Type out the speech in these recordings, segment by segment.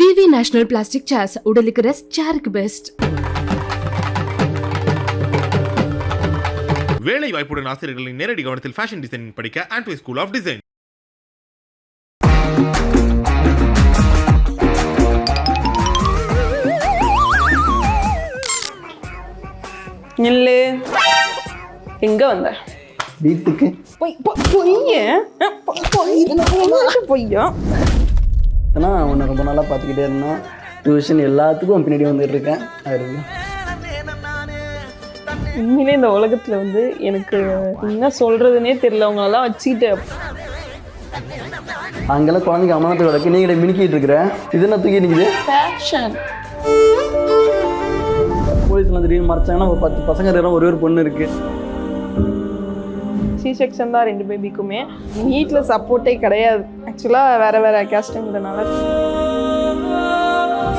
VV National Plastic Chairs உடலுக்கு rest சேருக்கு best. வேலை வாய்ப்புடன் ஆசிரியர்களின் நேரடி கவனத்தில் ஃபேஷன் டிசைனிங் படிக்க ஆண்ட்வே ஸ்கூல் ஆஃப் டிசைன். நில்லு. எங்க வந்த? வீட்டுக்கு பொய்யா நான் உன்னை ரொம்ப நாளாக பார்த்துக்கிட்டே இருந்தேன். டியூஷன் எல்லாத்துக்கும் பின்னாடி வந்துட்டு இருக்கேன். உண்மையிலே இந்த உலகத்துல வந்து எனக்கு என்ன சொல்றதுன்னே தெரியல. உங்களெல்லாம் வச்சுக்கிட்டு அங்கெல்லாம் குழந்தைங்க அமனத்துக்கு கிடக்கு, நீங்களே மினிக்கிட்டு இருக்கிற. இது என்ன தூக்கி நிற்குது? ஃபேஷன். போலீஸ்லாம் திடீர்னு மறைச்சாங்கன்னா ஒரு 10 பசங்க இருக்கிற ஒரே ஒரு பொண்ணு இருக்கு. சி செக்ஷன் தான் 2 பேபிக்குமே. வீட்டில் சப்போர்ட்டே கிடையாது. ஆக்சுவலாக வேற கேஸ்ட்டுங்கிறதுனால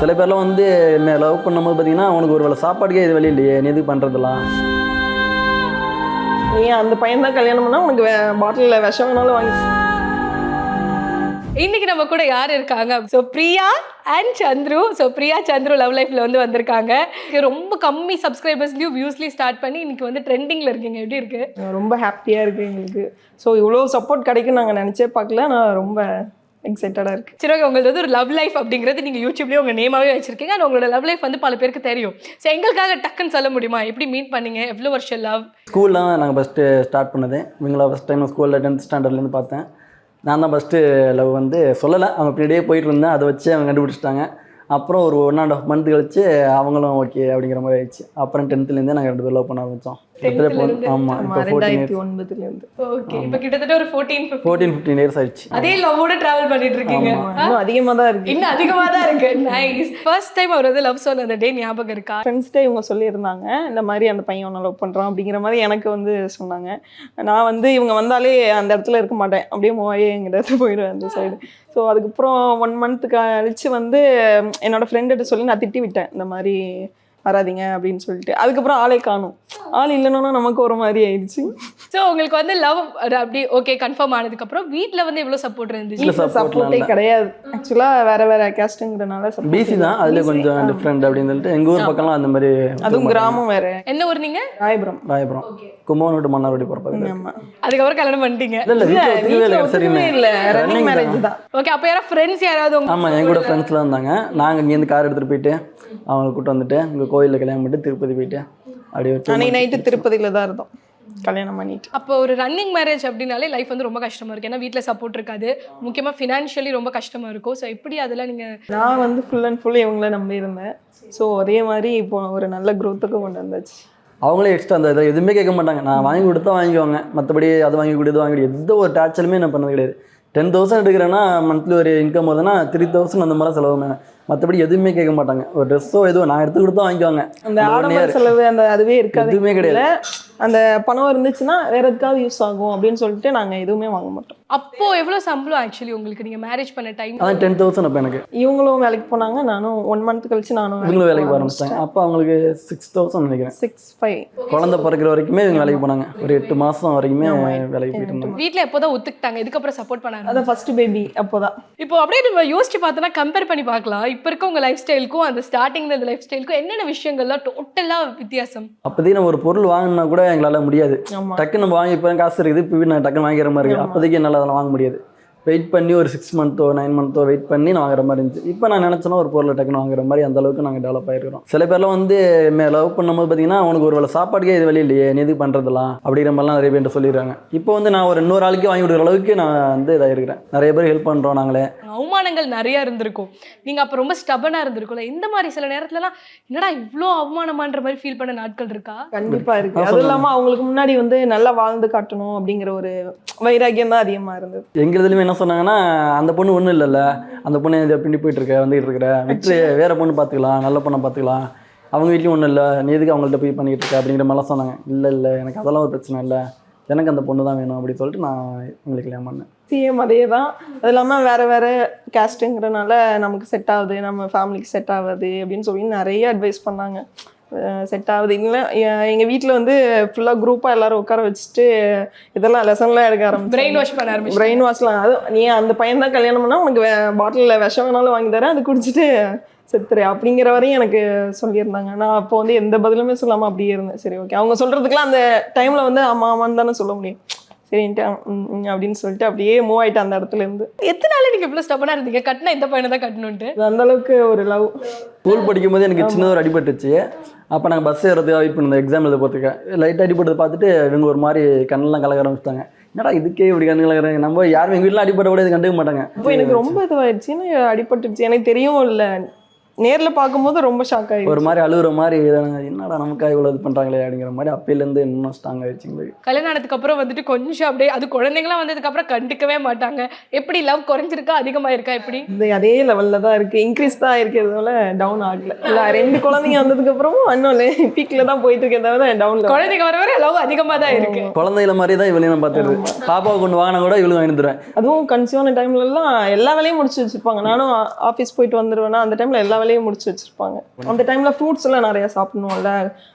சில பேர்லாம் வந்து என்ன லவ் பண்ணும்போது பார்த்தீங்கன்னா உனக்கு ஒரு வேளை சாப்பாடுக்கே இது வழி இல்லையே, நீ எதுக்கு பண்ணுறதுலாம். ஏன் அந்த பையன் தான் கல்யாணம் பண்ணால் உனக்கு பாட்டிலில் விஷம் வேணாலும் வாங்கி. இன்னைக்கு நம்ம கூட யார் இருக்காங்க? So Priya and Chandru. So Priya Chandru love லைஃப்ல வந்து வந்திருக்காங்க. ரொம்ப கம்மி சப்ஸ்கிரைபர்ஸ்லையும் வியூஸ்லையும் ஸ்டார்ட் பண்ணி இன்னைக்கு வந்து ட்ரெண்டிங்ல இருக்கீங்க. எப்படி இருக்கு? ரொம்ப ஹாப்பியாக இருக்குது எங்களுக்கு. ஸோ இவ்வளோ சப்போர்ட் கிடைக்கும் நாங்கள் நினச்சே பார்க்கல. நான் ரொம்ப எக்ஸைட்டடாக இருக்குது. சரி, ஓகே. உங்களது வந்து ஒரு லவ் லைஃப் அப்படிங்கிறது நீங்கள் யூடியூப்லேயே உங்கள் நேமாவே வச்சிருக்கீங்க. அண்ட் உங்களோட லவ் லைஃப் வந்து பல பேருக்கு தெரியும். ஸோ எங்களுக்காக டக்குன்னு சொல்ல முடியுமா? எப்படி மீட் பண்ணீங்க? எவ்வளோ வருஷம் லவ்? ஸ்கூலில் நாங்கள் ஃபஸ்ட்டு ஸ்டார்ட் பண்ணது. இவங்கள ஃபஸ்ட் டைம் ஸ்கூலில் 10th ஸ்டாண்டர்ட்லேருந்து பார்த்தேன். நான் தான் ஃபஸ்ட்டு லவ் வந்து சொல்லலை, அவங்க பின்னாடியே போயிட்டு இருந்தேன். அதை வச்சு அவங்க கண்டுபிடிச்சிட்டாங்க. அப்புறம் ஒரு 1.5 month கழிச்சு அவங்களும் ஓகே அப்படிங்கிற மாதிரி ஆயிடுச்சு. அப்புறம் 10th நாங்கள் 2 பேர் லவ் பண்ண ஆரம்பித்தோம். ஆமாம், இப்போ 2009 ஓகே. இப்போ கிட்டத்தட்ட ஒரு 14-15 இயர்ஸ் ஆயிடுச்சு. அதே லவ்வோட டிராவல் பண்ணிட்டு இருக்கீங்க. இன்னும் அதிகமாக தான் இருக்குது. இன்னும் அதிகமாக தான் இருக்கு. நைஸ். ஃபர்ஸ்ட் டைம் அவர் வந்து லவ் சொன்ன அந்த டே ஞாபகம் இருக்கா? ஃப்ரெண்ட்ஸ்டே இவங்க சொல்லியிருந்தாங்க இந்த மாதிரி அந்த பையன் ஒன்று லவ் பண்ணுறான் அப்படிங்கிற மாதிரி எனக்கு வந்து சொன்னாங்க. நான் வந்து இவங்க வந்தாலே அந்த இடத்துல இருக்க மாட்டேன், அப்படியே மூவாயே எங்கள் இடத்துல போயிடுவேன் அந்த சைடு. ஸோ அதுக்கப்புறம் 1 month கழிச்சு வந்து என்னோடய ஃப்ரெண்டுகிட்ட சொல்லி நான் திட்டி விட்டேன், இந்த மாதிரி வராதிங்க அப்படின்னு சொல்லிட்டு. அதுக்கப்புறம் ஆளே காணும். ஆள் இல்லைன்னா நமக்கு ஒரு மாதிரி ஆயிடுச்சு. ஸோ உங்களுக்கு வந்து லவ் அப்படி ஓகே கன்ஃபார்ம் ஆனதுக்கப்புறம் வீட்டில் வந்து எவ்வளோ சப்போர்ட் இருந்துச்சு? சப்போர்ட்டே கிடையாது. ஆக்சுவலாக வேற கேஸ்ட்டுங்கிறதுனால பிசி தான், அதில் கொஞ்சம் டிஃப்ரெண்ட் அப்படின்னு சொல்லிட்டு. எங்கள் ஊர் பக்கம்லாம் அந்த மாதிரி, அதுவும் கிராமம் வேற. என்ன ஊர் நீங்கள்? ராயபுரம். கும்பகோணம் விட்டு மன்னார்வடி போகிறப்ப. அதுக்கப்புறம் கல்யாணம் பண்ணிட்டீங்க? இல்லை, ரன்னிங் மேரேஜ் தான். ஓகே. அப்போ யாராவது ஃப்ரெண்ட்ஸ் யாராவது? ஆமாம், என் கூட ஃப்ரெண்ட்ஸ்லாம் இருந்தாங்க. நாங்கள் இங்கேருந்து கார் எடுத்துகிட்டு போயிட்டு அவங்களை கூப்பிட்டு வந்துட்டு இங்கே கோயிலில் கல்யாணம் பண்ணிட்டு திருப்பதி போயிட்டு அப்படியே அன்னைக்கு நைட்டு திருப்பதியில் தான் இருந்தோம் கல்யாணம் பண்ணிட்டு. அப்போ ஒரு ரன்னிங் மேரேஜ் அப்படின்னாலே லைஃப் வந்து ரொம்ப கஷ்டமாக இருக்குது. ஏன்னா வீட்டில் சப்போர்ட் இருக்காது, முக்கியமாக ஃபினான்ஷியலி ரொம்ப கஷ்டமாக இருக்கும். ஸோ எப்படி அதெல்லாம் நீங்கள்? நான் வந்து ஃபுல் அண்ட் ஃபுல் இவங்கள நம்பி இருந்தேன். ஸோ அதே மாதிரி இப்போ ஒரு நல்ல க்ரோத்துக்கு கொண்டு வந்தாச்சு. அவங்களே எக்ஸ்ட்ரா அந்த இதை எதுவுமே கேட்க மாட்டாங்க. நான் வாங்கி கொடுத்தா வாங்கிக்குவாங்க, மற்றபடி அது வாங்கி கொடு இது வாங்கி எந்த ஒரு டார்ச்சருமே நான் பண்ணது கிடையாது. 10,000 எடுக்கிறேன்னா மந்த்லி ஒரு இன்கம் வருதுன்னா 3,000 அந்த மாதிரி செலவு. மற்றபடி எதுவுமே கேட்க மாட்டாங்க. ஒரு ட்ரெஸ்ஸோ எதுவும் நான் எடுத்து கொடுத்தா வாங்கிக்குவாங்க. அந்த ஆடம்பர செலவு அந்த அதுவே இருக்காது, எதுவுமே கிடையாது. அந்த பணம் இருந்துச்சுன்னா வேற எதுக்காவது யூஸ் ஆகும் அப்படின்னு சொல்லிட்டு நாங்கள் எதுவுமே வாங்க மாட்டோம். அப்போ எவ்வளோ சம்பளம் ஆக்சுவலி உங்களுக்கு நீங்கள் மேரேஜ் பண்ண டைம்? அதான் 10,000. அப்போ எனக்கு இவங்களும் வேலைக்கு போனாங்க, நானும் 1 month கழிச்சு நானும் இவங்களும் வேலைக்கு போக ஆரம்பிச்சிட்டாங்க. அப்போ அவங்களுக்கு 6,000 நினைக்கிறேன். 6,500. குழந்தை பிறக்கிற வரைக்குமே இவங்க வேலைக்கு போனாங்க. ஒரு 8 மாதம் வரைக்குமே வேலைக்கு போயிட்டு இருந்தாங்க. வீட்டில் எப்போதான் ஒத்துக்கிட்டாங்க? இதுக்கப்புறம் சப்போர்ட் பண்ணாங்க? அதான் ஃபர்ஸ்ட் பேபி அப்போதான். இப்போ அப்படியே நம்ம யோசிச்சு பார்த்தோன்னா கம்பேர் பண்ணி பார்க்கலாம். இப்போ இருக்க உங்கள் லைஃப் ஸ்டைலுக்கும் அந்த ஸ்டார்டிங்கில் இந்த லைஃப் ஸ்டைலுக்கும் என்னென்ன விஷயங்கள்லாம் டோட்டலாக வித்தியாசம்? அப்போதைக்கு நம்ம ஒரு பொருள் வாங்கினா கூட எங்களால் முடியாது. டக்குன்னு நம்ம வாங்கி இப்போ காசு இருக்குது, இப்போ நான் டக்குன்னு வாங்கிற மாதிரி இருக்குது. அப்போதைக்கு என்னால் அதெல்லாம் வாங்க முடியாது. வெயிட் பண்ணி ஒரு 6 months 9 months வெயிட் பண்ணி நான் வாங்குற மாதிரி இருந்துச்சு. இப்போ நான் நினச்சேன்னா ஒரு பொருளை டக்குன்னு வாங்குற மாதிரி அந்த அளவுக்கு நாங்கள் டெவலப் ஆகிருக்கிறோம். சில பேர்லாம் வந்து லவ் பண்ணும்போது பார்த்தீங்கன்னா உனக்கு ஒரு வேளை சாப்பாடுக்கே இது வழி இல்லையே, நீ எதுக்கு பண்ணுறதுலாம் அப்படிங்கிற மாதிரிலாம் நிறைய பேர் சொல்லிடுறாங்க. இப்போ வந்து நான் ஒரு இன்னொரு ஆளுக்கு வாங்கி கொடுக்குற அளவுக்கு நான் வந்து இதாக இருக்கிறேன். நிறைய பேர் ஹெல்ப் பண்ணுறோம் நாங்களே. அவமானங்கள் நிறைய இருந்திருக்கும். நீங்கள் அப்போ ரொம்ப ஸ்டபனாக இருந்திருக்கும்ல. இந்த மாதிரி சில நேரத்துலலாம் என்னடா இவ்வளோ அவமானமான்ற மாதிரி ஃபீல் பண்ண நாட்கள் இருக்கா? கண்டிப்பாக இருக்குது. அதுவும் இல்லாமல் அவங்களுக்கு முன்னாடி வந்து நல்லா வாழ்ந்து காட்டணும் அப்படிங்கிற ஒரு வைராக்கியம் தான் அதிகமாக இருந்தது. எங்கள் இதுலையுமே என்ன சொன்னாங்கன்னா, அந்த பொண்ணு ஒன்றும் இல்லைல்ல, அந்த பொண்ணு இதை பின்னி போயிட்டு இருக்க வந்துகிட்டு இருக்கிற விட்டு வேற பொண்ணு பார்த்துக்கலாம், நல்ல பொண்ணை பார்த்துக்கலாம், அவங்க வீட்லையும் ஒன்றும் இல்லை, நீ எதுக்கு அவங்கள்ட்ட போய் பண்ணிக்கிட்டு இருக்க அப்படிங்கிற மாதிரிலாம் சொன்னாங்க. இல்லை எனக்கு அதெல்லாம் ஒரு பிரச்சனை இல்லை, எனக்கு அந்த பொண்ணு தான் வேணும் அப்படின்னு சொல்லிட்டு நான் உங்களுக்கு கல்யாணம் பண்ணேன். சேம் அதே தான். அது இல்லாமல் வேறு கேஸ்ட்டுங்கிறனால நமக்கு செட் ஆகுது, நம்ம ஃபேமிலிக்கு செட் ஆகுது அப்படின்னு சொல்லி நிறைய அட்வைஸ் பண்ணாங்க. செட் ஆகுது. இல்லை எங்கள் வீட்டில் வந்து ஃபுல்லாக குரூப்பாக எல்லோரும் உட்கார வச்சுட்டு இதெல்லாம் லெசன்லாம் எடுக்க ஆரம்பிச்சு பிரெயின் வாஷ் பண்ண ஆரம்பிச்சு. பிரெயின் வாஷ்லாம் அது நீ அந்த பையன் தான் கல்யாணம் பண்ணால் உனக்கு பாட்டிலில் விஷம் வேணாலும் வாங்கி தரேன், அது குடிச்சிட்டு செத்துரு அப்படிங்கிற வரையும் எனக்கு சொல்லியிருந்தாங்க. நான் அப்போ வந்து எந்த பதிலுமே சொல்லாமல் அப்படியே இருந்தேன். சரி ஓகே, அவங்க சொல்கிறதுக்குலாம் அந்த டைமில் வந்து ஆமான்னு தானே சொல்ல முடியும். சரின்ட்டு அப்படின்னு சொல்லிட்டு அப்படியே மூவ் ஆகிட்டேன் அந்த இடத்துல இருந்து. எத்தனை நாள் நீங்கள் இவ்வளோ ஸ்டப்பனாக இருந்தீங்க? கட்டினா இந்த பையனை தான் கட்டணுன்ட்டு? அந்த அளவுக்கு ஒரு லவ். ஸ்கூல் படிக்கும் போது எனக்கு சின்னதாக ஒரு அடிபட்டுச்சு. அப்போ நாங்கள் பஸ் ஏறதுக்காக வெயிட் பண்ணோம் எக்ஸாம் எழுத போகிறதுக்கு. லைட்டாக அடிபட்டதை பார்த்துட்டு இவங்க ஒரு மாதிரி கண்ணெல்லாம் கலக்க ஆரம்பிச்சிட்டாங்க. என்னடா இதுக்கே இப்படி கண்ணு கலக்கிறாங்க, நம்ம யாரும் எங்கள் வீட்டில் அடிப்பட்ட கூட இது கண்டுக்க மாட்டாங்க. இப்போ எனக்கு ரொம்ப இதுவாயிடுச்சுன்னு அடிபட்டுருச்சு, எனக்கு தெரியவும் இல்லை. நேரில் பார்க்கும்போது ரொம்ப ஷாக் ஆகிடுச்சு. ஒரு மாதிரி அழுகுற மாதிரி என்னடா நமக்காக இவ்வளோ இது பண்ணுறாங்களே அப்படிங்கிற மாதிரி அப்பையிலேருந்து இன்னும் ஸ்ட்ராங் ஆயிடுச்சு. கல்யாணம் ஆனதுக்கு அப்புறம் வந்துட்டு கொஞ்சம் அப்படியே அது குழந்தைங்களாம் வந்ததுக்கப்புறம் கண்டுக்கவே மாட்டாங்க. எப்படி லவ் குறைஞ்சிருக்கா அதிகமாக இருக்கா? எப்படி அதே லெவலில் தான் இருக்குது, இன்க்ரீஸ் தான் இருக்கிறதுனால டவுன் ஆகல. இல்லை 2 குழந்தைங்க வந்ததுக்கப்புறமும் இன்னும் பீக்கில் தான் போயிட்டு இருக்கிறத டவுனில். குழந்தைங்க வர வர லவ் அதிகமாக தான் இருக்கு. குழந்தைகள மாதிரி தான் இவளையும் நான் பார்த்துருது. பாப்பாவை கொண்டு வாங்கினா கூட இவளும் வாங்கிடுறேன். அதுவும் கன்சியூமான டைம்லலாம் எல்லா வேலையும் முடிச்சு வச்சுருப்பாங்க. நானும் ஆஃபீஸ் போயிட்டு வந்துடுவேன்னா அந்த டைமில் எல்லா வேலையும் முடிச்சு வச்சிருப்பாங்க. அந்த டைம்ல ஃப்ரூட்ஸ் எல்லாம் நிறைய சாப்பிடணும்ல.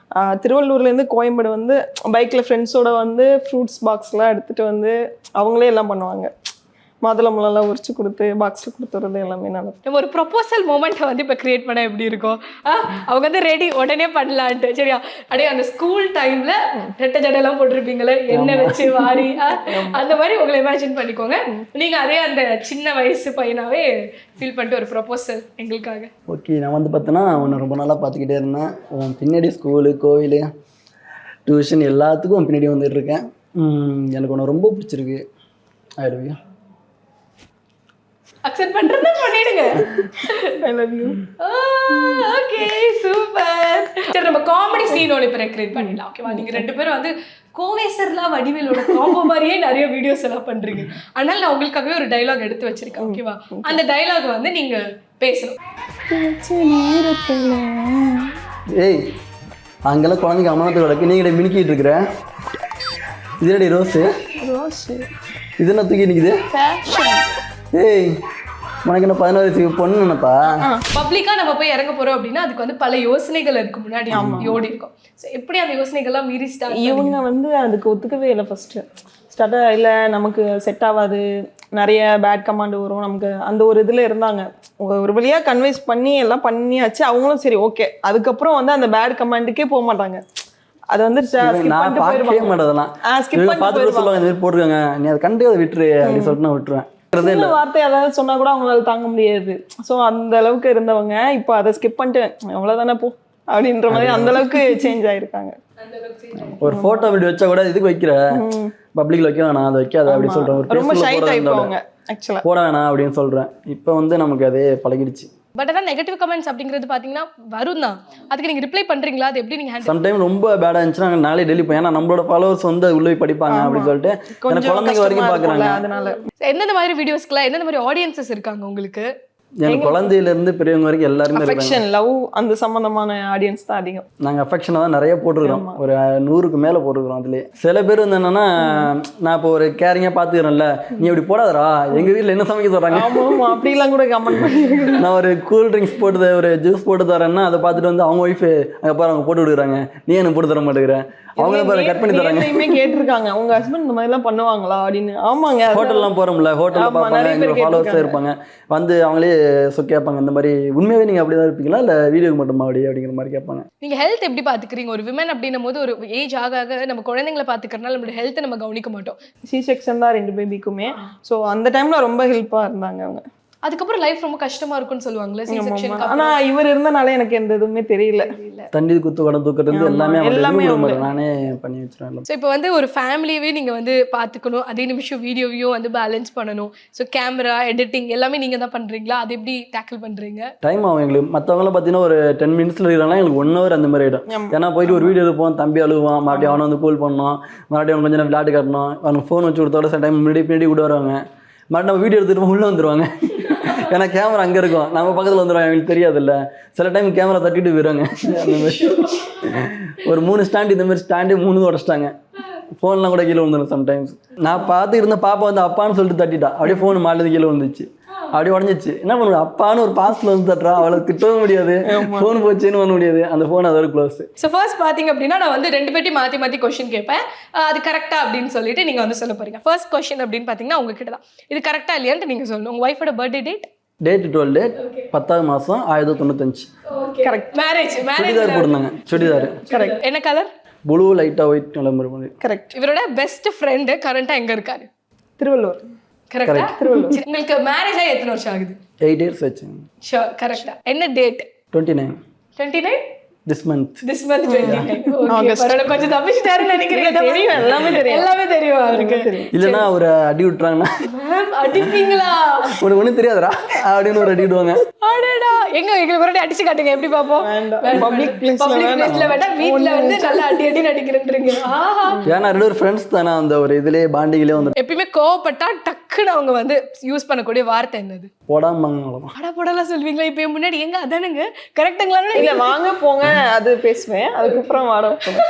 திருவள்ளூர்லேருந்து கோயம்பேடு வந்து பைக்கில் ஃப்ரெண்ட்ஸோட வந்து ஃப்ரூட்ஸ் பாக்ஸ்லாம் எடுத்துகிட்டு வந்து அவங்களே எல்லாம் பண்ணுவாங்க. மாதுளம்பழம்லாம் உரிச்சு கொடுத்து பாக்ஸில் கொடுத்துறது எல்லாமே நடக்கும். நம்ம ஒரு ப்ரொபோசல் மூமெண்ட்டை வந்து இப்போ கிரியேட் பண்ண எப்படி இருக்கும்? அவங்க வந்து ரெடி உடனே பண்ணலான்ட்டு. சரியா, அப்படியே அந்த ஸ்கூல் டைமில் ரெட்டை ஜடையெல்லாம் போட்டிருப்பீங்களே, எண்ணெய் வச்சு வாரி அந்த மாதிரி உங்களை இமேஜின் பண்ணிக்கோங்க. நீங்கள் அதே அந்த சின்ன வயசு பையனாவே ஃபீல் பண்ணிட்டு ஒரு ப்ரொபோசல் எங்களுக்காக. ஓகே, நான் வந்து பார்த்தேன்னா உன்னை ரொம்ப நாளாக பார்த்துக்கிட்டே இருந்தேன். உன் பின்னாடி ஸ்கூலு, கோவில், டியூஷன் எல்லாத்துக்கும் பின்னாடி வந்துட்டு இருக்கேன். எனக்கு உன்னை ரொம்ப பிடிச்சிருக்கு. ஆயிடுவியா? அக்செப்ட் பண்றதா பண்ணிடுங்க. I love you. Okay, super. சரி, நம்ம காமெடி சீன் ஒன்று இப்போ கிரியேட் பண்ணிடலாம். ஓகேவா? நீங்க 2 பேரும் வந்து கோவேசர்லாம் வடிவேலோட காம்போ மாதிரியே நிறைய வீடியோஸ் எல்லாம் பண்றீங்க. அதனால நான் உங்களுக்காகவே ஒரு டைலாக் எடுத்து வச்சிருக்கேன். ஓகேவா? அந்த டைலாக் வந்து நீங்க பேசணும். ஏய், அங்கெல்லாம் குழந்தைங்க அம்மானத்துக்கு கிடக்கு, நீங்களே மினுக்கிட்டு இருக்கிற. இதடி ரோஸு, இது என்ன தூக்கி நிற்குது? ஏய், உனக்கு என்ன 16 வயசு பொண்ணு நினைப்பா? பப்ளிக்கா நம்ம போய் இறங்க போறோம் அப்படின்னா அதுக்கு வந்து பல யோசனைகள் இருக்கு, முன்னாடி ஓடி இருக்கும். எப்படி அந்த யோசனைகள்லாம் மீறி இவங்க வந்து அதுக்கு ஒத்துக்கவே இல்லை. ஸ்டார்டா இல்லை, நமக்கு செட் ஆகாது, நிறைய பேட் கமாண்ட் வரும் நமக்கு, அந்த ஒரு இதில் இருந்தாங்க. ஒரு வழியாக கன்வின்ஸ் பண்ணி எல்லாம் பண்ணியாச்சு. அவங்களும் சரி ஓகே. அதுக்கப்புறம் வந்து அந்த பேட் கமாண்டுக்கே போக மாட்டாங்க. அது வந்து நான் பார்க்கவே மாட்டேதெல்லாம் பார்த்துட்டு சொல்லுவாங்க, இந்த மாதிரி போட்டுருக்காங்க, நீ அதை கண்டு அதை விட்டுரு அப்படின்னு சொல்லிட்டு நான் விட்டுருவேன். வார்த்தை ஏதாவது சொன்னா கூட அவங்களால தாங்க முடியாது. ஸோ அந்த அளவுக்கு இருந்தவங்க இப்போ அதை ஸ்கிப் பண்ணிட்டு அவ்வளோதானே போ அப்படின்ற மாதிரி அந்த அளவுக்கு சேஞ்ச் ஆயிருக்காங்க. ஒரு போட்டோ வீடியோ வச்சா கூட இதுக்கு வைக்கிற பப்ளிக்ல வைக்க வேணாம், அதை வைக்காத அப்படின்னு சொல்றேன். ரொம்ப ஷை டைப் அவங்க ஆக்சுவலா போட வேணாம் அப்படின்னு சொல்றேன். இப்போ வந்து நமக்கு அதே பழகிடுச்சு. பட் அதான் நெகட்டிவ் கமெண்ட்ஸ் அப்படிங்கிறது பார்த்தீங்கன்னா வரும் தான். அதுக்கு நீங்கள் ரிப்ளை பண்ணுறீங்களா? அது எப்படி நீங்கள் சம்டைம் ரொம்ப பேடாக இருந்துச்சுன்னா நாங்கள் நாளே டெலிட் பண்ணி, ஏன்னா நம்மளோட ஃபாலோவர்ஸ் வந்து உள்ளே படிப்பாங்க அப்படின்னு சொல்லிட்டு குழந்தைங்க வரைக்கும் பார்க்குறாங்க. அதனால எந்தெந்த மாதிரி வீடியோஸ்க்குலாம் எந்தெந்த மாதிரி ஆடியன்சஸ் இருக்காங்க உங்களுக்கு? எனக்கு குழந்தையிலேருந்து பெரியவங்க வரைக்கும் எல்லாருமே அஃபெக்ஷன், லவ் அந்த சம்பந்தமான ஆடியன்ஸ் தான் அதிகம். நாங்கள் அஃபெக்ஷனை தான் நிறைய போட்டுருக்கோம், ஒரு 100க்கு மேலே போட்டுருக்கோம். அதுலேயே சில பேர் வந்து என்னன்னா, நான் இப்போ ஒரு கேரிங்காக பார்த்துக்கிறேன்ல, நீ இப்படி போடாதரா, எங்கள் வீட்டில் என்ன சமைக்க சொல்கிறாங்க அப்படிலாம் கூட கமெண்ட் பண்ணி, நான் ஒரு கூல் ட்ரிங்க்ஸ் போட்டு ஒரு ஜூஸ் போட்டு தரேன்னா அதை பார்த்துட்டு வந்து அவங்க ஒய்ஃபு அங்கே பாரு அவங்க போட்டு விடுறாங்க, நீ எனக்கு போட்டு தர மாட்டேங்கிறேன், அவங்கள பாரு கட் பண்ணி தராங்க. கேட்டிருக்காங்க உங்க ஹஸ்பண்ட் இந்த மாதிரிலாம் பண்ணுவாங்களா அப்படின்னு. ஆமாங்க, ஹோட்டல்லாம் போகிறோம்ல, ஹோட்டலில் பார்ப்பாங்க, எங்கள் ஃபாலோவர்ஸாக இருப்பாங்க, வந்து அவங்களே கேட்பாங்க இந்த மாதிரி உண்மையாகவே நீங்கள் அப்படி தான் இருப்பீங்களா இல்லை வீடியோக்கு மட்டுமா அப்படிங்கிற மாதிரி கேட்பாங்க. நீங்கள் ஹெல்த் எப்படி பார்த்துக்கிறீங்க? ஒரு விமன் அப்படின்னும் போது ஒரு ஏஜ் ஆக ஆக நம்ம குழந்தைங்களை பார்த்துக்கிறனால நம்மளோட ஹெல்த்தை நம்ம கவனிக்க மாட்டோம். சி செக்ஷன் தான் 2 பேபிக்குமே. ஸோ அந்த டைம்ல ரொம்ப ஹெல்ப்பாக இருந்தாங்க அவங்க. அதுக்கப்புறம் லைஃப் ரொம்ப கஷ்டமா இருக்கும்னு சொல்லுவாங்களே சி செக்ஷன். ஆனா இவர் இருந்தனால எனக்கு எந்த எதுவுமே தெரியல. தண்ணி குத்து உடம்பு தூக்கிறது எல்லாமே நானே பண்ணி வச்சிருவேன். ஸோ இப்போ வந்து ஒரு ஃபேமிலியவே நீங்கள் வந்து பார்த்துக்கணும், அதே நிமிஷம் வீடியோவையும் வந்து பேலன்ஸ் பண்ணணும். ஸோ கேமரா எடிட்டிங் எல்லாமே நீங்கள் தான் பண்ணுறீங்களா? அது எப்படி டேக்கிள் பண்ணுறீங்க? டைம் ஆகும் எங்களுக்கு. மற்றவங்களாம் பார்த்தீங்கன்னா ஒரு 10 மினிட்ஸில் இருக்கிறாங்கன்னா எங்களுக்கு 1 hour அந்த மாதிரி ஆகிடும். ஏன்னா போயிட்டு ஒரு வீடியோ எடுப்போம், தம்பி அழுவான், மறுபடியும் அவனை வந்து கூல் பண்ணணும், மறுபடியும் அவன் கொஞ்சம் நேரம் விளையாட்டு காட்டணும், அவனுக்கு ஃபோன் வச்சு கொடுத்தோட சில டைம் பின்னாடி கூட வருவாங்க, மறுபடியும் நம்ம வீடியோ எடுத்துகிட்டு உள்ளே வந்துடுவாங்க. ஏன்னா கேமரா அங்கே இருக்கும், நம்ம பக்கத்தில் வந்துடுவாங்க, எங்களுக்கு தெரியாதுல்ல. சில டைம் கேமரா தட்டிட்டு போயிடுவாங்க. அந்த மாதிரி ஒரு 3 ஸ்டாண்டு இந்த மாதிரி ஸ்டாண்டு 3 உடச்சிட்டாங்க. ஃபோன்லாம் கூட கீழே விழுந்துடும் சம்டைம்ஸ். நான் பார்த்து இருந்த பாப்பா வந்து அப்பான்னு சொல்லிட்டு தட்டிட்டா, அப்படியே ஃபோன் மாட்டிலேருந்து கீழே வந்துச்சு. அப்படி உடஞ்சிச்சு. என்ன பண்ணுவோம், அப்பான்னு ஒரு பாஸ்ல வந்து தட்டுறா, அவளை திட்டவும் முடியாது, ஃபோன் போச்சுன்னு பண்ண முடியாது, அந்த ஃபோன் அதோட க்ளோஸ். ஸோ ஃபர்ஸ்ட் பார்த்தீங்க அப்படின்னா நான் வந்து 2 பேர்ட்டி மாற்றி கொஸ்டின் கேட்பேன், அது கரெக்டா அப்படின்னு சொல்லிட்டு நீங்கள் வந்து சொல்ல போறீங்க. ஃபர்ஸ்ட் கொஸ்டின் அப்படின்னு பார்த்தீங்கன்னா உங்ககிட்ட தான், இது கரெக்டா இல்லையான்ட்டு நீங்கள் சொல்லணும். உங்கள் ஒய்ஃபோட பர்த்டே டேட்? டேட் 12 டேட் 10வது மாதம் 1995. கரெக்ட். மேரேஜ் சுடிதார் போட்டிருந்தாங்க. சுடிதார் கரெக்ட். என்ன கலர்? ப்ளூ லைட்டாக ஒயிட் கிளம்புற மாதிரி. கரெக்ட். இவரோட பெஸ்ட் ஃப்ரெண்டு கரண்டா எங்க இருக்காரு? திருவள்ளூர். கரெக்டா? திருவள்ளூர். உங்களுக்கு மேரேஜ் ஆகி எத்தனை வருஷம் ஆகுது? 8 years ஆச்சு. ஷூர். கரெக்டா. என்ன டேட்? 29. 29 this month. 29. ஓகே, பரவாயில்ல, கொஞ்சம் தப்பிச்சிட்டாருன்னு நினைக்கிறேன். தெரியும், எல்லாமே தெரியும் அவருக்கு. இல்லைன்னா ஒரு அடி விட்டுறாங்கன்னா, மேம் அடிப்பீங்களா? உனக்கு ஒன்றும் தெரியாதரா அப்படின்னு ஒரு அடி விடுவாங்க. அடடா, எங்களுக்கு ஒரு அடிச்சு காட்டுங்க, எப்படி பாப்போம்? பப்ளிக் பிளேஸ்ல வேண்டாம், வீட்ல வந்து நல்லா அடி நடிக்கிறேன்றீங்க. ஆஹா, ஏன்னா 2 ஃப்ரெண்ட்ஸ் தானே, அந்த ஒரு இதுலேயே பாண்டிங்லேயே வந்து எப்பயுமே கோவப்பட்டா டக்குன்னு அவங்க வந்து யூஸ் பண்ணக்கூடிய வார்த்தை என்னது? போடாம போடலாம் சொல்வீங்களா? இப்ப முன்னாடி எங்க அதானுங்க கரெக்டுங்களா? இல்ல வாங்க போங்க அது பேசுவேன், அதுக்கப்புறம் வாட போவேன்.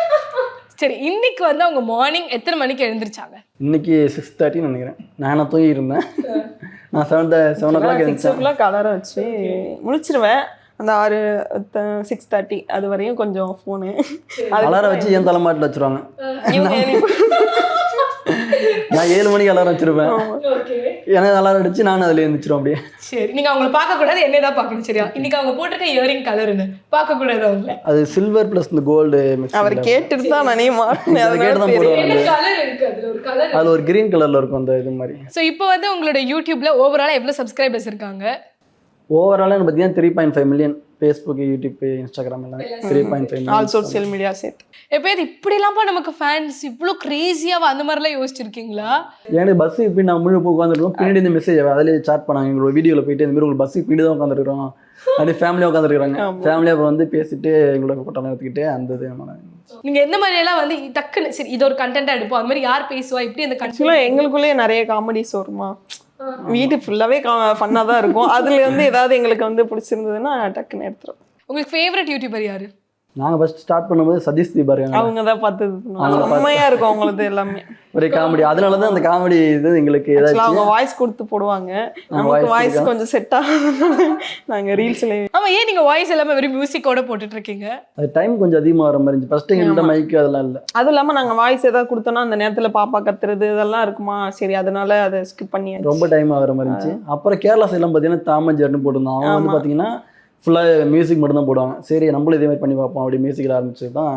சரி, இன்னைக்கு வந்து அவங்க மார்னிங் எத்தனை மணிக்கு எழுந்திருச்சாங்க? இன்னைக்கு 6:30 நினைக்கிறேன். நானும் தூங்கி இருந்தேன். நான் 7 o'clock 6 o'clock அலாரம் வச்சு முழிச்சிருவேன். அந்த 6:30 அது வரையும் கொஞ்சம் ஃபோனு அலாரம் வச்சு என் தலைமாட்டில் வச்சிருவாங்க. நான் 7 மணிக்கு அலாரம் வச்சிருப்பேன். எனக்கு அலாரம் அடிச்சு நானும் அதில் எழுந்திரிச்சிரும் அப்படியே. சரி, நீங்க அவங்கள பார்க்க கூடாது, என்னதான் பார்க்கணும். சரியா? இன்னைக்கு அவங்க போட்டிருக்க இயரிங் கலர்னு பார்க்க கூடாது அவங்கள. அது சில்வர் பிளஸ் இந்த கோல்டு மிக்ஸ். அவர் கேட்டுட்டு தான் நானே மாட்டேன். அதை கேட்டு தான் போடுவாங்க. கலர் இருக்கு, அதுல ஒரு கலர், அது ஒரு கிரீன் கலர்ல இருக்கும் அந்த இது மாதிரி. ஸோ இப்போ வந்து உங்களோட யூடியூப்ல ஓவராலா எவ்வளவு சப்ஸ்கிரைபர்ஸ் இருக்காங்க? ஓவராலாக பார்த்தீங்கன்னா 3.5 million. ஃபேஸ்புக், யூடியூப், இன்ஸ்டாகிராம் எல்லாம் 3.5 million. ஆல் சோஷியல் மீடியா சேர்த்து. எப்பயாவது இப்படிலாம்ப்பா நமக்கு ஃபேன்ஸ் இவ்வளோ கிரேசியாவா அந்த மாதிரிலாம் யோசிச்சிருக்கீங்களா? எனக்கு பஸ் இப்படி நான் முழு உட்காந்துருக்கோம், பின்னாடி இந்த மெசேஜ் அதிலே சாட் பண்ணாங்க. எங்களோட வீடியோவில் போயிட்டு இந்த மாதிரி உங்களுக்கு பஸ் இப்படி தான் உட்காந்துருக்கோம், அப்படியே ஃபேமிலியாக உட்காந்துருக்காங்க. ஃபேமிலியாக அப்புறம் வந்து பேசிட்டு எங்களோட ஃபோட்டோலாம் எடுத்துக்கிட்டு அந்த இது. நீங்க எந்த மாதிரி எல்லாம் வந்து டக்குன்னு சரி இது ஒரு கண்டென்ட்டா எடுப்போம், அந்த மாதிரி யார் பேசுவா இப்படி அந்த ஆக்சுவலாக எங்களுக்குள்ளேயே நிறைய காமெடிஸ் வருமா, வீட்டு ஃபுல்லாவே ஃபன்னா தான் இருக்கும். அதுல வந்து ஏதாவது எங்களுக்கு வந்து பிடிச்சிருந்ததுன்னா டக்குன்னு எடுத்துரும். உங்களுக்கு ஃபேவரட் யூடியூபர் யாரு? நாங்கள் ஃபர்ஸ்ட் ஸ்டார்ட் பண்ணும்போது சதீஷ் தீபார். அவங்க தான் பார்த்தது செம்மையா இருக்கும் அவங்களது எல்லாமே. ஒரே காமெடி. அதனால தான் அந்த காமெடி இது எங்களுக்கு ஏதாச்சும் அவங்க வாய்ஸ் கொடுத்து போடுவாங்க. நமக்கு வாய்ஸ் கொஞ்சம் செட் ஆகும். நாங்க ரீல்ஸ்ல ஆமா, ஏன் நீங்க வாய்ஸ் எல்லாமே வெறும் மியூசிக்கோட போட்டுட்டு இருக்கீங்க? அது டைம் கொஞ்சம் அதிகமாக வர மாதிரி இருந்துச்சு. ஃபர்ஸ்ட் எங்கள்கிட்ட மைக்கு அதெல்லாம் இல்லை. அதுவும் இல்லாமல் நாங்கள் வாய்ஸ் ஏதாவது கொடுத்தோம்னா அந்த நேரத்தில் பாப்பா கத்துறது இதெல்லாம் இருக்குமா, சரி அதனால அதை ஸ்கிப் பண்ணி ரொம்ப டைம் ஆகிற மாதிரி இருந்துச்சு. அப்புறம் கேரளா சைட்லாம் பார்த்தீங்கன்னா தாமஞ்சர்னு போட்டிருந்தோம். அவங்க வந்து பார்த்தீங்கன்னா ஃபுல்லாக மியூசிக் மட்டும் தான் போடுவாங்க. சரி நம்மளும் இதே மாதிரி பண்ணி பார்ப்போம் அப்படி மியூசிக்கில் ஆரம்பிச்சு தான்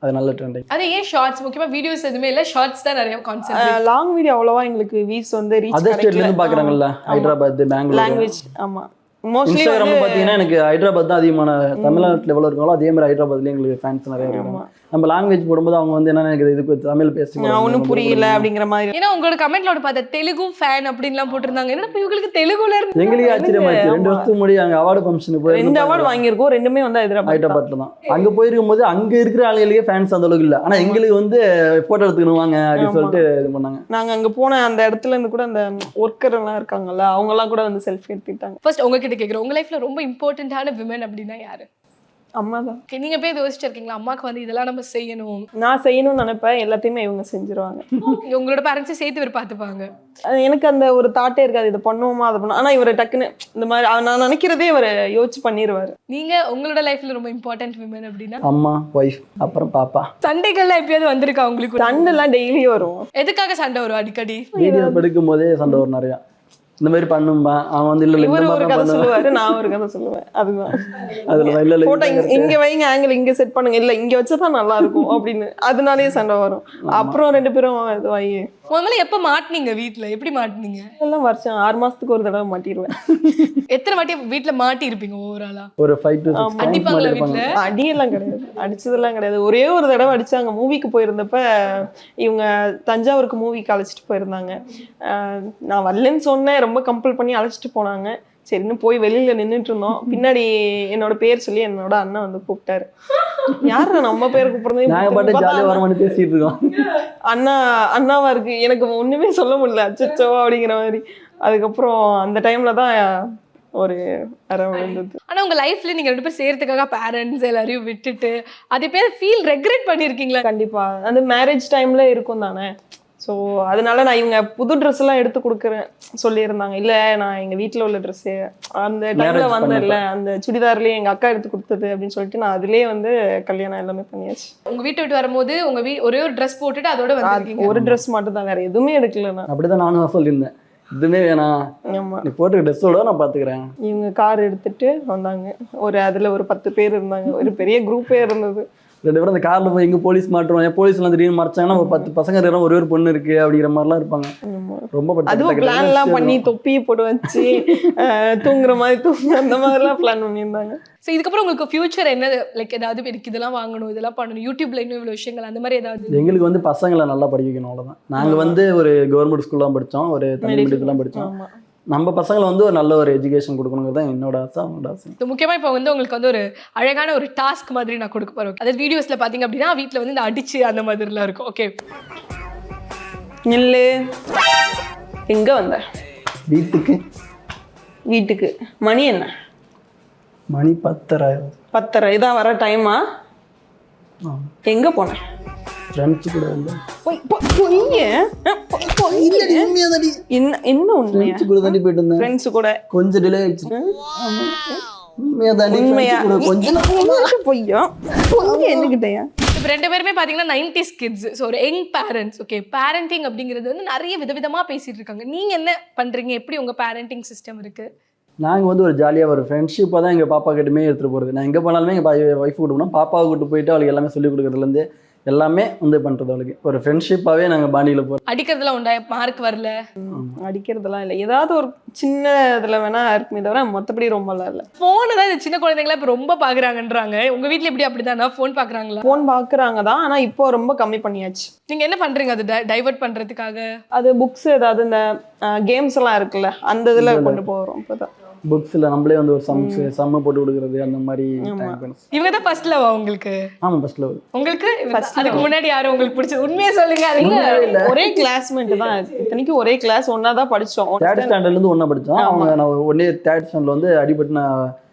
அது நல்ல ட்ரெண்டிங். அது ஏன் ஷார்ட்ஸ் முக்கியமாக வீடியோஸ் எதுவுமே இல்லை, ஷார்ட்ஸ் தான் நிறைய கான்செப்ட். லாங் வீடியோ அவ்வளோவா எங்களுக்கு வீஸ் வந்து ரீச் அதர் ஸ்டேட்லேருந்து பார்க்குறாங்கல்ல, ஹைதராபாத், பெங்களூர் லாங்குவேஜ். ஆமாம், மோஸ்ட்லி இன்ஸ்டாகிராம் பார்த்தீங்கன்னா எனக்கு ஹைதராபாத் தான் அதிகமான, தமிழ்நாட்டில் எவ்வளோ இருக்காங்களோ அதே மாதிரி ஹைதராபாத்லேயும் எங்களுக்கு ஃபேன்ஸ் நிறைய இருக்காங்க. நம்ம லாங்குவேஜ் போடும்போது அவங்க வந்து என்ன எனக்கு இதுக்கு தமிழ் பேசுங்க ஒன்றும் புரியல அப்படிங்கிற மாதிரி. ஏன்னா உங்களோட கமெண்ட்லோட பார்த்தா தெலுங்கு ஃபேன் அப்படின்லாம் போட்டிருந்தாங்க. என்னன்னா இவங்களுக்கு தெலுங்குல இருந்து எங்களுக்கு ஆச்சரியமாச்சு. 2 வருஷத்துக்கு முன்னாடி அங்கே அவார்டு ஃபங்க்ஷனுக்கு போய் 2 அவார்டு வாங்கியிருக்கோம், 2மே வந்து ஹைதராபாத்ல தான். அங்கே போயிருக்கும் போது அங்கே இருக்கிற ஆளுகளுக்கே ஃபேன்ஸ் அந்த அளவுக்கு இல்லை, ஆனால் எங்களுக்கு வந்து ஃபோட்டோ எடுத்துக்கணும் வாங்க அப்படின்னு சொல்லிட்டு இது பண்ணாங்க. நாங்கள் அங்கே போன அந்த இடத்துல இருந்து கூட அந்த ஒர்க்கர் எல்லாம் இருக்காங்கல்ல, அவங்கெல்லாம் கூட வந்து செல்ஃபி எடுத்துக்கிட்டாங்க. ஃபர்ஸ்ட் உங்ககிட்ட கேட்குறோம், உங்க லைஃப்ல ரொம்ப இம்பார்ட்டன்டான விமன் அப்படின்னா யாரு? அம்மா தான். நீங்க போய் யோசிச்சிருக்கீங்களா அம்மாக்கு வந்து இதெல்லாம் நம்ம செய்யணும், நான் செய்யணும்னு நினைப்பேன், எல்லாத்தையுமே இவங்க செஞ்சிருவாங்க. உங்களோட பேரண்ட்ஸை சேர்த்து இவர் பார்த்துப்பாங்க. எனக்கு அந்த ஒரு தாட்டே இருக்காது, இதை பண்ணுவோமா அதை பண்ணுவோம். ஆனால் இவர் டக்குன்னு இந்த மாதிரி நான் நினைக்கிறதே இவர் யோசிச்சு பண்ணிடுவார். நீங்க உங்களோட லைஃப்ல ரொம்ப இம்பார்ட்டன்ட் விமன் அப்படின்னா? அம்மா, ஒய்ஃப், அப்புறம் பாப்பா. சண்டைகள்லாம் எப்பயாவது வந்திருக்கா உங்களுக்கு? சண்டைலாம் டெய்லி வரும். எதுக்காக சண்டை வரும் அடிக்கடி? வீடியோ எடுக்கும் போதே சண்டை வரும் நிறையா. இந்த மாதிரி பண்ணும்பா அவன் வந்து இல்ல இவர் ஒரு கதை சொல்லுவாரு, நான் ஒரு கதை சொல்லுவேன். அதுதான் அதுல இல்ல போட்டோ இங்க வைங்க, ஆங்கிள் இங்க செட் பண்ணுங்க, இல்ல இங்க வச்சதான் நல்லா இருக்கும் அப்படின்னு அதனாலேயே சண்டை வரும். அப்புறம் 2 பேரும் இதுவாயி. முதல்ல எப்ப மாட்டினீங்க வீட்டுல? எப்படி மாட்டினீங்க? எல்லாம் வருஷம் 6 மாசத்துக்கு ஒரு தடவை மாட்டிடுவேன். எத்தனை வாட்டி வீட்டுல மாட்டி இருப்பீங்க ஓவராலா? ஒரு 5 to 6 அடிப்பாங்களா வீட்டுல? அடியெல்லாம் கிடையாது, அடிச்சதெல்லாம் கிடையாது. ஒரே ஒரு தடவை அடிச்சாங்க. மூவிக்கு போயிருந்தப்ப இவங்க தஞ்சாவூருக்கு மூவிக்கு அழைச்சிட்டு போயிருந்தாங்க. நான் வரலன்னு சொன்னேன், ரொம்ப கம்பல் பண்ணி அழைச்சிட்டு போனாங்க. சரின்னு போய் வெளியில நின்றுட்டு இருந்தோம். பின்னாடி என்னோட பேர் சொல்லி என்னோட அண்ணன் வந்து கூப்பிட்டாரு. யாரு நம்ம பேர் கூப்பிடுறது, பேசிட்டு இருக்கோம். அண்ணாவா இருக்கு. எனக்கு ஒண்ணுமே சொல்ல முடியல, அச்சச்சோ அப்படிங்கிற மாதிரி. அதுக்கப்புறம் அந்த டைம்ல தான் ஒரு அரை விழுந்தது. ஆனா உங்க லைஃப்ல நீங்க 2 பேர் சேர்த்துக்காக பேரண்ட்ஸ் எல்லாரையும் விட்டுட்டு அதே பேர் ஃபீல் ரெக்ரெட் பண்ணிருக்கீங்களா? கண்டிப்பா. அந்த மேரேஜ் டைம்ல இருக்கும் தானே. ஸோ அதனால நான் இவங்க புது ட்ரெஸ் எல்லாம் எடுத்து கொடுக்குறேன் சொல்லியிருந்தாங்க. இல்லை நான் எங்கள் வீட்டில் உள்ள ட்ரெஸ்ஸு அந்த டைமில் வந்தேன்ல அந்த சுடிதார்லேயே எங்கள் அக்கா எடுத்து கொடுத்தது அப்படின்னு சொல்லிட்டு நான் அதுலேயே வந்து கல்யாணம் எல்லாமே பண்ணியாச்சு. உங்க வீட்டை விட்டு வரும்போது உங்க ஒரே ஒரு ட்ரெஸ் போட்டுட்டு அதோட வந்து ஒரு ட்ரெஸ் மட்டும் தான், வேற எதுவுமே எடுக்கல நான். அப்படிதான் நானும் சொல்லியிருந்தேன், இதுவுமே வேணாம், ஆமா நீ போட்டு ட்ரெஸ்ஸோட நான் பார்த்துக்கிறேன். இவங்க கார் எடுத்துட்டு வந்தாங்க. அதில் ஒரு 10 பேர் இருந்தாங்க, ஒரு பெரிய குரூப்பே இருந்தது. 2 பேரும் அந்த காரில் போய் எங்கே போலீஸ் மாட்டுருவாங்க, போலீஸ்லாம் திடீர்னு மறைச்சாங்கன்னா ஒரு 10 பசங்க இருக்கிற ஒரே ஒரு பொண்ணு இருக்கு அப்படிங்கிற மாதிரிலாம் இருப்பாங்க. ரொம்ப அதுவும் பிளான் எல்லாம் பண்ணி தொப்பியை போட்டு வச்சு தூங்குற மாதிரி அந்த மாதிரிலாம் பிளான் பண்ணியிருந்தாங்க. ஸோ இதுக்கப்புறம் உங்களுக்கு ஃபியூச்சர் என்ன, லைக் ஏதாவது எனக்கு இதெல்லாம் வாங்கணும், இதெல்லாம் பண்ணணும், யூடியூப்ல இன்னும் இவ்வளோ விஷயங்கள் அந்த மாதிரி ஏதாவது? எங்களுக்கு வந்து பசங்களை நல்லா படிக்க வைக்கணும், அவ்வளோதான். நாங்கள் வந்து ஒரு கவர்மெண்ட் ஸ்கூல்லாம் படித்தோம், ஒரு தமிழ் மீடியத்துலாம் படித்தோம். நம்ம பசங்களை வந்து ஒரு நல்ல ஒரு எஜுகேஷன் கொடுக்கணுங்கிறது தான் என்னோட ஆசை, அவனோட ஆசை. ஸோ முக்கியமாக இப்போ வந்து உங்களுக்கு வந்து ஒரு அழகான ஒரு டாஸ்க் மாதிரி நான் கொடுக்க போகிறேன். அதாவது வீடியோஸில் பார்த்தீங்க அப்படின்னா வீட்டில் வந்து இந்த அடிச்சு அந்த மாதிரிலாம் இருக்கும். ஓகே, நில்லு. எங்கே வந்த? வீட்டுக்கு. மணி என்ன? மணி 10:30. 10:30 இதான் வர டைமா? எங்கே போனேன்? ஃப்ரெண்ட்ஸ் கூட வந்து என்ன உண்மையா? கூட தாண்டி போயிட்டு இருந்தேன், ஃப்ரெண்ட்ஸ் கூட. கொஞ்சம் டிலே ஆயிடுச்சு. உண்மையா? பொய்யா? என்னகிட்டயா? இப்போ 2 பேருமே பார்த்தீங்கன்னா 90s கிட்ஸ். ஸோ ஒரு யங் பேரண்ட்ஸ். ஓகே, பேரண்டிங் அப்படிங்கிறது வந்து நிறைய விதவிதமாக பேசிட்டு இருக்காங்க. நீங்கள் என்ன பண்ணுறீங்க? எப்படி உங்கள் பேரண்டிங் சிஸ்டம் இருக்குது? நாங்கள் வந்து ஒரு ஜாலியாக ஒரு ஃப்ரெண்ட்ஷிப்பாக தான் எங்கள் பாப்பா கிட்டமே எடுத்துகிட்டு போகிறது. நான் எங்கே போனாலுமே எங்கள் ஒய்ஃப் கூட்டு போனால் பாப்பாவை கூட்டு போயிட்டு அவளுக்கு எல்லாமே சொல்லிக் கொடுக்குறதுலேருந்து எல்லாமே வந்து பண்ணுறது அவளுக்கு ஒரு ஃப்ரெண்ட்ஷிப்பாகவே நாங்கள் பாண்டியில் போகிறோம். அடிக்கிறதுலாம் உண்டா? மார்க் வரல? அடிக்கிறதுலாம் இல்லை, ஏதாவது ஒரு சின்ன இதில் வேணா இருக்குமே தவிர மற்றபடி ரொம்பலாம் இல்லை. ஃபோனு தான் இந்த சின்ன குழந்தைங்களாம் இப்போ ரொம்ப பார்க்குறாங்கன்றாங்க. உங்கள் வீட்டில் எப்படி அப்படிதானா? ஃபோன் பார்க்குறாங்களா? ஃபோன் பார்க்குறாங்க தான், ஆனால் இப்போ ரொம்ப கம்மி பண்ணியாச்சு. நீங்கள் என்ன பண்ணுறீங்க அது டைவர்ட் பண்ணுறதுக்காக? அது புக்ஸ் ஏதாவது இந்த கேம்ஸ் எல்லாம் இருக்குல்ல அந்த இதில் கொண்டு போகிறோம். இப்போ தான் புக்ஸில் நம்மளே வந்து ஒரு சம்ம போட்டு கொடுக்குறது அந்த மாதிரி. இவங்க தான் ஃபர்ஸ்ட் லவ் உங்களுக்கு? ஆமாம், ஃபர்ஸ்ட் லவ். உங்களுக்கு அதுக்கு முன்னாடி யாரும் உங்களுக்கு பிடிச்சது? உண்மையே சொல்லுங்க. அது ஒரே கிளாஸ்மேட் தான், இத்தனைக்கும் ஒரே கிளாஸ் ஒன்னா தான் படிச்சோம். 3rd ஸ்டாண்டர்ட்லேருந்து ஒன்றா படித்தோம். அவங்க நான் ஒன்னே 3rd ஸ்டாண்டர்ட்ல வந்து அடிபட்டு நான்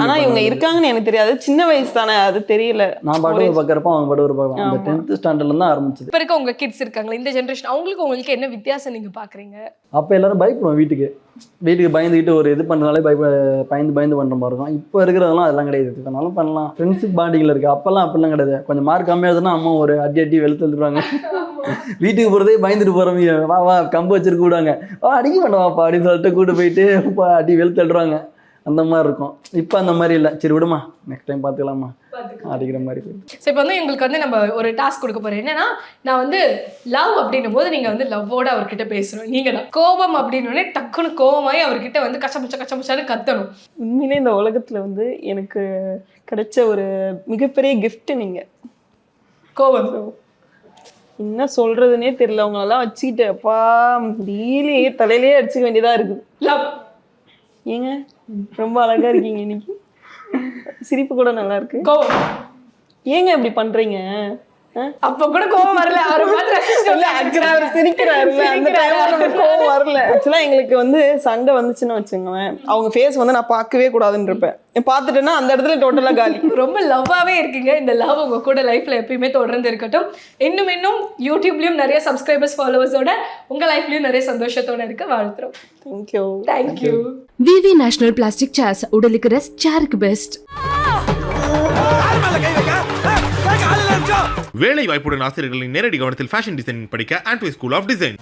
ஆனா இவங்க இருக்காங்கன்னு எனக்கு தெரியாது, சின்ன வயசு தானே, அது தெரியல. நான் படவர் பார்க்குறப்ப அவங்க படவர் பார்க்கலாம். அந்த 10th ஸ்டாண்டர்ட்ல தான் ஆரம்பிச்சது. இப்போ இருக்க உங்க கிட்ஸ் இருக்காங்களா இந்த ஜென்ரேஷன், உங்களுக்கு என்ன வித்தியாசம் நீங்க பாக்குறீங்க? அப்போ எல்லாரும் பயப்படுவோம், வீட்டுக்கு பயந்துக்கிட்டு ஒரு இது பண்ணுறதுனாலே பயந்து பண்ணுற மாதிரி இருக்கும். இப்போ இருக்கிறதெல்லாம் அதெல்லாம் கிடையாது, இதனாலும் பண்ணலாம். ஃப்ரெண்ட்ஷிப் பாண்டிங்கில் இருக்குது. அப்போல்லாம் அப்படிலாம் கிடையாது. கொஞ்சம் மார்க் கம்மியாக இருந்ததுன்னா அம்மா ஒரு அடி வெளுத்து எழுதுருவாங்க. வீட்டுக்கு போகிறதே பயந்துட்டு போகிறவங்க, வா கம்பு வச்சிருக்க விடுவாங்க, அடிக்க மாட்டோம்ப்பா அப்படின்னு சொல்லிட்டு கூட்டு போயிட்டு அடி வெளுத்து எழுதுறாங்க. அந்த மாதிரி இருக்கும். இப்போ அந்த மாதிரி இல்லை, சரி விடுமா நெக்ஸ்ட் டைம் பார்த்துக்கலாமா அடிக்கிற மாதிரி. ஸோ இப்போ வந்து உங்களுக்கு வந்து நம்ம ஒரு டாஸ்க் கொடுக்க போகிறோம். என்னன்னா, நான் வந்து லவ் அப்படின்னும் போது நீங்கள் வந்து லவ்வோட அவர்கிட்ட பேசணும். நீங்கள் தான் கோபம் அப்படின்னோடனே டக்குன்னு கோபமாயி அவர்கிட்ட வந்து கச்சமுச்சான்னு கத்தணும். உண்மையிலே இந்த உலகத்தில் வந்து எனக்கு கிடைச்ச ஒரு மிகப்பெரிய கிஃப்ட் நீங்கள். கோபம் என்ன சொல்கிறதுனே தெரியல. அவங்களெல்லாம் வச்சுக்கிட்டு அப்பா டெய்லி தலையிலே அடிச்சுக்க வேண்டியதாக இருக்குது. லவ். ஏங்க ரொம்ப அழகா இருக்கீங்க இன்னைக்கு, சிரிப்பு கூட நல்லா இருக்கு. கோபம். ஏங்க இப்படி பண்றீங்க? அப்ப கூட கோபம் வரல, அவர் சிரிக்கிறாரு, அந்த டைம்ல கோபம் வரல. ஆக்சுவலா எங்களுக்கு வந்து சண்டை வந்துச்சுன்னு வச்சுங்களேன், அவங்க ஃபேஸ் வந்து நான் பார்க்கவே கூடாதுன்னு இருப்பேன். பார்த்துட்டேன்னா அந்த இடத்துல டோட்டலா காலி. ரொம்ப லவ்வாவே இருக்கீங்க. இந்த லவ் உங்க கூட லைஃப்ல எப்பயுமே தொடர்ந்து இருக்கட்டும். இன்னும் யூடியூப்லயும் நிறைய சப்ஸ்கிரைபர்ஸ் ஃபாலோவர்ஸோட உங்க லைஃப்லயும் நிறைய சந்தோஷத்தோட இருக்க வாழ்த்துறோம். தேங்க்யூ. விவி நேஷனல் பிளாஸ்டிக் சேர்ஸ் உடலுக்கு ரெஸ்ட், சேருக்கு பெஸ்ட். வேலை வாய்ப்புடன் ஆசிரியர்களின் நேரடி கவனத்தில் ஃபேஷன் டிசைனிங் படிக்க ஆண்ட்வே ஸ்கூல் ஆஃப் டிசைன்.